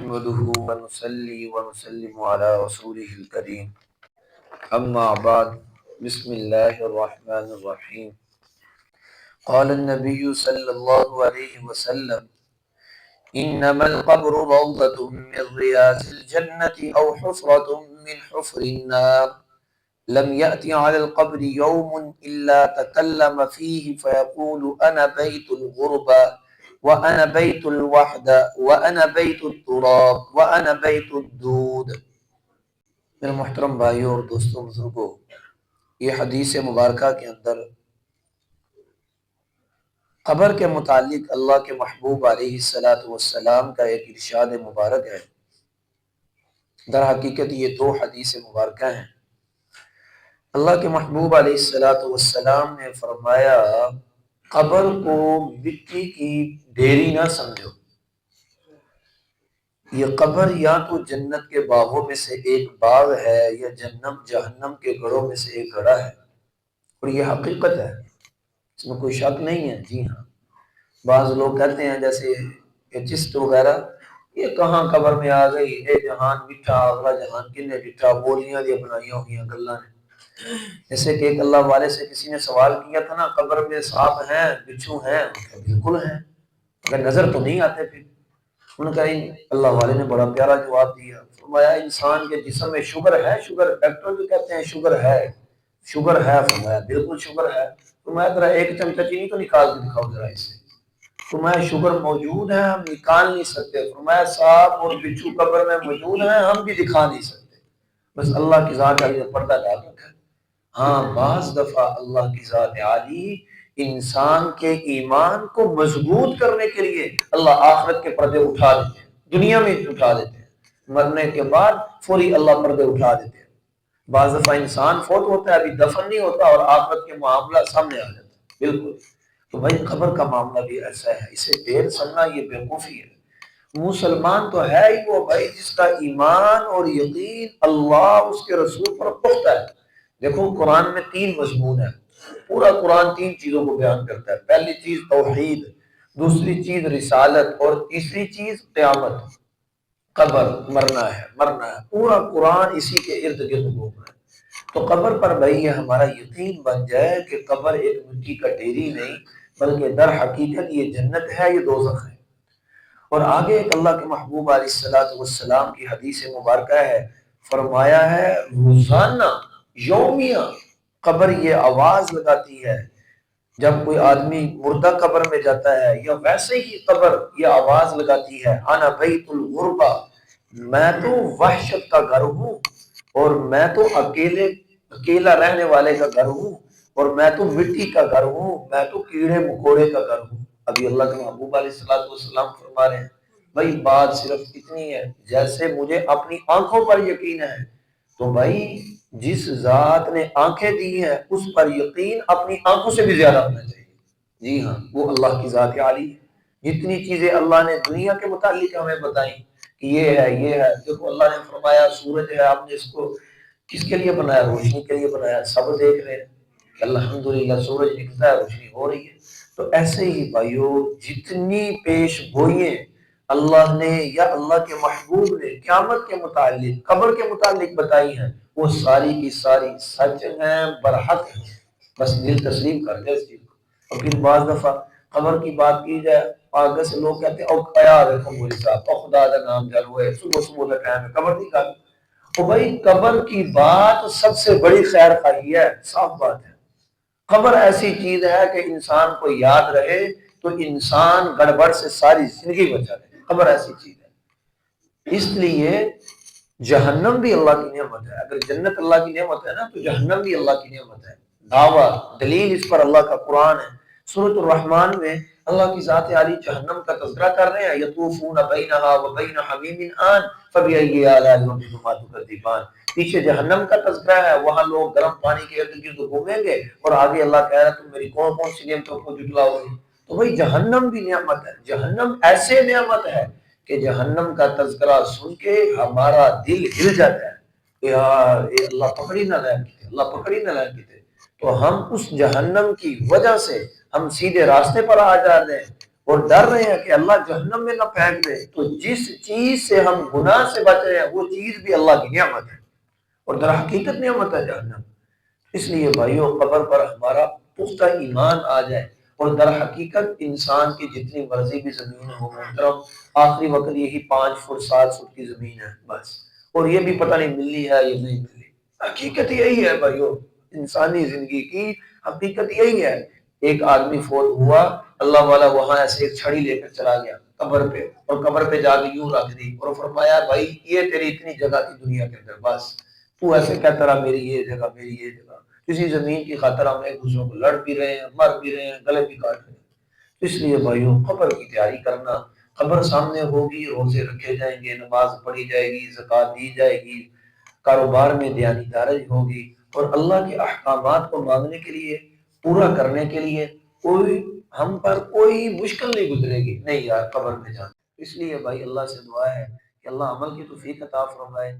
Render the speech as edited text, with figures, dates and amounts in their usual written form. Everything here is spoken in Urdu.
نحمده ونصلي ونسلم على رسوله الكريم أما بعد بسم الله الرحمن الرحيم قال النبي صلى الله عليه وسلم إنما القبر روضة من رياض الجنة أو حفرة من حفر النار لم يأتي على القبر يوم إلا تكلم فيه فيقول أنا بيت الغربة وأنا بيت الوحدة وأنا بيت التراب وأنا بيت الدود۔ میرے محترم بھائیوں اور دوستوں بزرگوں، یہ حدیث مبارکہ کے اندر قبر کے متعلق اللہ کے محبوب علیہ السلام کا ایک ارشاد مبارک ہے۔ در حقیقت یہ دو حدیث مبارکہ ہیں۔ اللہ کے محبوب علیہ السلام نے فرمایا قبر کو مٹی کی ڈھیری نہ سمجھو، یہ قبر یا تو جنت کے باغوں میں سے ایک باغ ہے یا جہنم کے گڑھوں میں سے ایک گڑھا ہے، اور یہ حقیقت ہے، اس میں کوئی شک نہیں ہے۔ جی ہاں، بعض لوگ کہتے ہیں جیسے کہ چست وغیرہ یہ کہاں قبر میں آ گئی، اے جہان مٹھا اگلا جہان کنے ڈٹھا، بولیاں دی بنائیاں ہوئی گلاں نے۔ جیسے کہ ایک اللہ والے سے کسی نے سوال کیا تھا نا، قبر میں سانپ ہیں بچھو ہیں؟ بالکل ہیں، اگر نظر تو نہیں آتے پھر۔ ان کا اللہ والے نے بڑا پیارا جواب دیا، فرمایا انسان کے جسم میں شوگر ہے، شوگر ڈاکٹر بھی کہتے ہیں شوگر ہے، شوگر ہے، فرمایا بالکل شوگر ہے۔ فرمایا ذرا ایک چمچہ چینی تو نکال کے دکھاؤ ذرا اس سے۔ فرمایا شوگر موجود ہے، ہم نکال نہیں سکتے۔ فرمایا سانپ اور بچھو قبر میں موجود ہیں، ہم بھی دکھا نہیں سکتے، بس اللہ کی ذات علی نے پردہ ڈال رکھا ہے۔ ہاں، بعض دفعہ اللہ کی ذات عالی انسان کے ایمان کو مضبوط کرنے کے لیے اللہ آخرت کے پردے اٹھا دیتے ہیں، دنیا میں اٹھا دیتے ہیں، مرنے کے بعد فوری اللہ پردے اٹھا دیتے ہیں۔ بعض دفعہ انسان فوت ہوتا ہے، ابھی دفن نہیں ہوتا اور آخرت کے معاملہ سامنے آ جاتا ہے۔ بالکل، تو بھائی قبر کا معاملہ بھی ایسا ہے، اسے ڈھیر سمجھنا یہ بیوقوفی ہے۔ مسلمان تو ہے ہی وہ بھائی جس کا ایمان اور یقین اللہ اس کے رسول پر پختہ ہے۔ دیکھو قرآن میں 3 مضمون ہیں، پورا قرآن 3 چیزوں کو بیان کرتا ہے۔ پہلی چیز توحید، دوسری چیز رسالت، اور تیسری چیز قیامت، قبر، مرنا ہے۔ پورا قرآن اسی کے ارد گرد گھوم رہا ہے۔ تو قبر پر بھائی یہ ہمارا یقین بن جائے کہ قبر ایک مٹی کا ڈھیری نہیں بلکہ در حقیقت یہ جنت ہے، یہ دوزخ ہے۔ اور آگے ایک اللہ کے محبوب علیہ السلام کی حدیث مبارکہ ہے، فرمایا ہے روزانہ یومیہ قبر یہ آواز لگاتی ہے جب کوئی آدمی مردہ قبر میں جاتا ہے، یا ویسے ہی قبر یہ آواز لگاتی ہے انا بیت الغربہ، میں تو وحشت کا گھر ہوں، اور میں تو اکیلا رہنے والے کا گھر ہوں، اور میں تو مٹی کا گھر ہوں، میں تو کیڑے مکوڑے کا گھر ہوں۔ ابھی اللہ کے محبوب علیہ السلام فرما رہے ہیں بھائی بات صرف اتنی ہے، جیسے مجھے اپنی آنکھوں پر یقین ہے، تو بھائی جس ذات نے آنکھیں دی ہیں اس پر یقین اپنی آنکھوں سے بھی زیادہ ہونا چاہیے۔ جی ہاں، وہ اللہ کی ذات عالی ہے۔ جتنی چیزیں اللہ نے دنیا کے متعلق ہمیں بتائیں کہ یہ ہے یہ ہے، دیکھو اللہ نے فرمایا سورج ہے، آپ نے اس کو کس کے لیے بنایا؟ روشنی کے لیے بنایا۔ سب دیکھ رہے ہیں کہ الحمدللہ سورج نکلتا ہے، روشنی ہو رہی ہے۔ تو ایسے ہی بھائیو جتنی پیش گوئییں اللہ نے یا اللہ کے محبوب نے قیامت کے متعلق، قبر کے متعلق بتائی ہیں، وہ ساری کی ساری سچ ہیں، برحق ہیں، بس دل تسلیم کر دے اس چیز کو۔ اور پھر بعض دفعہ قبر کی بات کی جائے، آگے سے لوگ کہتے ہیں او قیا دیکھو مولی صاحب، او خدا دا نام جل ہوئے، صبح کا ٹائم ہے قبر نہیں کھاتی۔ تو بھائی قبر کی بات سب سے بڑی خیر خواہی ہے، صاف بات ہے۔ قبر ایسی چیز ہے کہ انسان کو یاد رہے تو انسان گڑبڑ سے ساری زندگی بچا رہے۔ قبر ایسی چیز ہے، اس لیے جہنم بھی اللہ کی نعمت ہے۔ اگر جنت اللہ کی نعمت ہے نا تو جہنم بھی اللہ کی نعمت ہے۔ دعویٰ دلیل اس پر اللہ کا قرآن ہے۔ سورۃ الرحمن میں اللہ کی ذات عالی جہنم کا تذکرہ کر رہے ہیں، یطوفون بینہا وبین حمیم آن فبأی آلاء ربکما تکذبان۔ پیچھے جہنم کا تذکرہ ہے، وہاں لوگ گرم پانی کے ارد گرد گھومیں گے، اور آگے اللہ کہہ رہا ہے تم میری کون کون سی نعمتوں کو جھٹلاؤ گے۔ تو بھائی جہنم بھی نعمت ہے، جہنم ایسے نعمت ہے کہ جہنم کا تذکرہ سن کے ہمارا دل ہل جاتا ہے، یار اللہ پکڑی نہ لائے کتے، اللہ پکڑی نہ لائے کتے۔ تو ہم اس جہنم کی وجہ سے ہم سیدھے راستے پر آ جاتے ہیں، اور ڈر رہے ہیں کہ اللہ جہنم میں نہ پھینک دے، تو جس چیز سے ہم گناہ سے بچ رہے ہیں وہ چیز بھی اللہ کی نعمت ہے، اور در حقیقت نعمت ہے جہنم۔ اس لیے بھائیوں قبر پر ہمارا پختہ ایمان آ جائے، اور در حقیقت انسان کی جتنی مرضی بھی زمین ہو محترم، آخری وقت یہی 5 فٹ 7 فٹ کی زمین ہے بس، اور یہ بھی پتہ نہیں ملی ہے یا نہیں ملی۔ حقیقت یہی ہے بھائیوں، انسانی زندگی کی حقیقت یہی ہے۔ ایک آدمی فوت ہوا، اللہ والا وہاں ایسے ایک چھڑی لے کر چلا گیا قبر پہ، اور قبر پہ جا کے یوں رکھ دی اور فرمایا بھائی یہ تیری اتنی جگہ تھی دنیا کے اندر، بس تو ایسے کہتا رہا میری یہ جگہ میری یہ جگہ۔ کسی زمین کی خاطر ہم ایک دوسرے کو لڑ بھی رہے ہیں، مر بھی رہے ہیں، گلے بھی کاٹ رہے ہیں۔ اس لیے بھائیوں قبر کی تیاری کرنا، قبر سامنے ہوگی، روزے رکھے جائیں گے، نماز پڑھی جائے گی، زکوٰۃ دی جائے گی، کاروبار میں دیانت دارج ہوگی، اور اللہ کے احکامات کو مانگنے کے لیے، پورا کرنے کے لیے کوئی ہم پر کوئی مشکل نہیں گزرے گی، نہیں یار قبر میں جانا۔ اس لیے بھائی اللہ سے دعا ہے کہ اللہ عمل کی توفیق عطا فرمائے۔